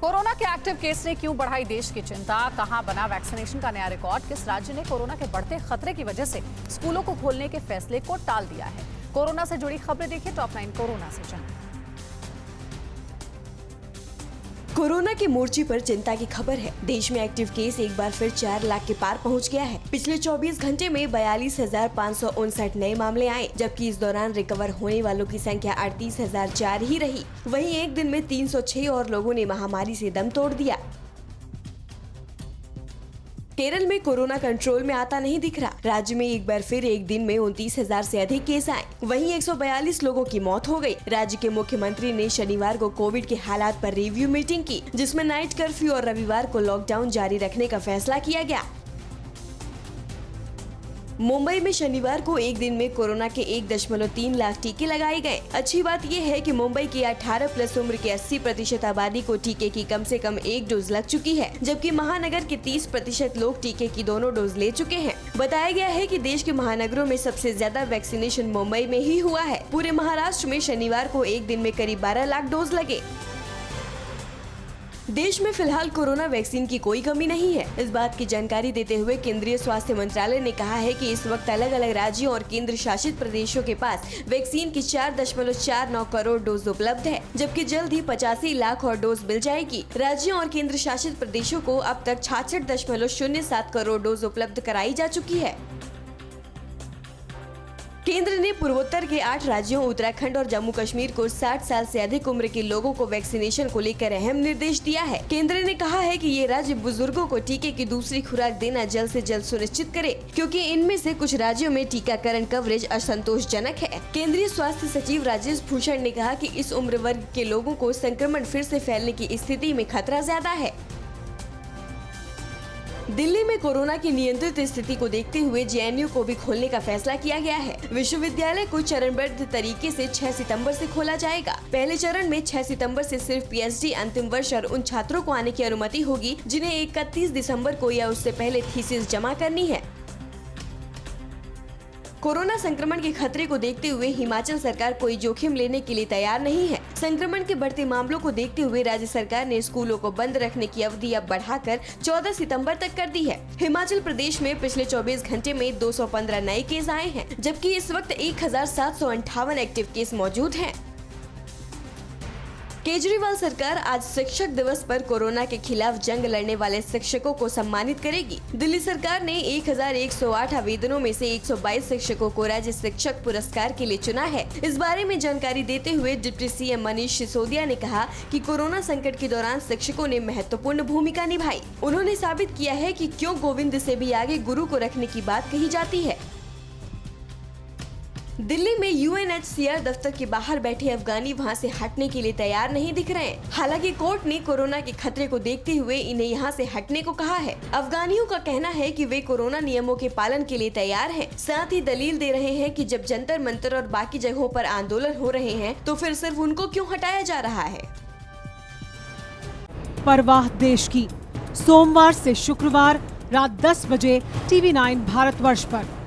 Corona के active case ने क्यों बढ़ाई देश की चिंता, कहां बना वैक्सीनेशन का नया रिकॉर्ड, किस राज्य ने कोरोना के बढ़ते खतरे की वजह से स्कूलों को खोलने के फैसले को टाल दिया है। कोरोना से जुड़ी खबरें देखिए टॉप 9 कोरोना से जानें। कोरोना के मोर्चे पर चिंता की खबर है। देश में एक्टिव केस एक बार फिर 4 लाख के पार पहुंच गया है। पिछले 24 घंटे में 42,559 नए मामले आए, जबकि इस दौरान रिकवर होने वालों की संख्या 38,004 ही रही। वहीं एक दिन में 306 और लोगों ने महामारी से दम तोड़ दिया। केरल में कोरोना कंट्रोल में आता नहीं दिख रहा। राज्य में एक बार फिर एक दिन में 29,000 से अधिक केस आए। वहीं 142 लोगों की मौत हो गई। राज्य के मुख्यमंत्री ने शनिवार को कोविड के हालात पर रिव्यू मीटिंग की, जिसमें नाइट कर्फ्यू और रविवार को लॉकडाउन जारी रखने का फैसला किया गया। मुंबई में शनिवार को एक दिन में कोरोना के 1.3 लाख टीके लगाए गए। अच्छी बात यह है कि मुंबई की 18+ उम्र के 80% आबादी को टीके की कम से कम एक डोज लग चुकी है, जबकि महानगर के 30% लोग टीके की दोनों डोज ले चुके हैं। बताया गया है कि देश के महानगरों में सबसे ज्यादा वैक्सीनेशन मुंबई में ही हुआ है। पूरे महाराष्ट्र में शनिवार को एक दिन में करीब 12 लाख डोज लगे। देश में फिलहाल कोरोना वैक्सीन की कोई कमी नहीं है। इस बात की जानकारी देते हुए केंद्रीय स्वास्थ्य मंत्रालय ने कहा है कि इस वक्त अलग अलग राज्यों और केंद्र शासित प्रदेशों के पास वैक्सीन की 4.49 करोड़ डोज उपलब्ध है, जबकि जल्द ही 85 लाख और डोज मिल जाएगी। राज्यों और केंद्र शासित प्रदेशों को अब तक 66.07 करोड़ डोज उपलब्ध कराई जा चुकी है। केंद्र ने पूर्वोत्तर के 8 राज्यों उत्तराखंड और जम्मू कश्मीर को 60 साल से अधिक उम्र के लोगों को वैक्सीनेशन को लेकर अहम निर्देश दिया है। केंद्र ने कहा है कि ये राज्य बुजुर्गों को टीके की दूसरी खुराक देना जल्द से जल्द सुनिश्चित करे, क्योंकि इनमें से कुछ राज्यों में टीकाकरण कवरेज असंतोषजनक है। केंद्रीय स्वास्थ्य सचिव राजेश भूषण ने कहा कि इस उम्र वर्ग के लोगों को संक्रमण फिर से फैलने की स्थिति में खतरा ज्यादा है। दिल्ली में कोरोना की नियंत्रित स्थिति को देखते हुए जेएनयू को भी खोलने का फैसला किया गया है। विश्वविद्यालय को चरणबद्ध तरीके से 6 सितंबर से खोला जाएगा। पहले चरण में 6 सितंबर से सिर्फ पीएचडी अंतिम वर्ष और उन छात्रों को आने की अनुमति होगी जिन्हें 31 दिसंबर को या उससे पहले थीसिस जमा करनी है। कोरोना संक्रमण के खतरे को देखते हुए हिमाचल सरकार कोई जोखिम लेने के लिए तैयार नहीं है। संक्रमण के बढ़ते मामलों को देखते हुए राज्य सरकार ने स्कूलों को बंद रखने की अवधि अब बढ़ाकर 14 सितंबर तक कर दी है। हिमाचल प्रदेश में पिछले 24 घंटे में 215 नए केस आए हैं, जबकि इस वक्त 1758 एक्टिव केस मौजूद हैं। केजरीवाल सरकार आज शिक्षक दिवस पर कोरोना के खिलाफ जंग लड़ने वाले शिक्षकों को सम्मानित करेगी। दिल्ली सरकार ने 1108 आवेदनों में से 122 शिक्षकों को राज्य शिक्षक पुरस्कार के लिए चुना है। इस बारे में जानकारी देते हुए डिप्टी सीएम मनीष सिसोदिया ने कहा कि कोरोना संकट के दौरान शिक्षकों ने महत्वपूर्ण भूमिका निभाई। उन्होंने साबित किया है कि क्यों गोविंद से भी आगे गुरु को रखने की बात कही जाती है। दिल्ली में यूएनएचसीआर दफ्तर के बाहर बैठे अफगानी वहां से हटने के लिए तैयार नहीं दिख रहे हैं। हालांकि कोर्ट ने कोरोना के खतरे को देखते हुए इन्हें यहां से हटने को कहा है। अफगानियों का कहना है कि वे कोरोना नियमों के पालन के लिए तैयार हैं। साथ ही दलील दे रहे हैं कि जब जंतर मंतर और बाकी जगहों पर आंदोलन हो रहे हैं तो फिर सिर्फ उनको क्यों हटाया जा रहा है। परवाह देश की, सोमवार से शुक्रवार रात 10 बजे TV9 भारतवर्ष पर।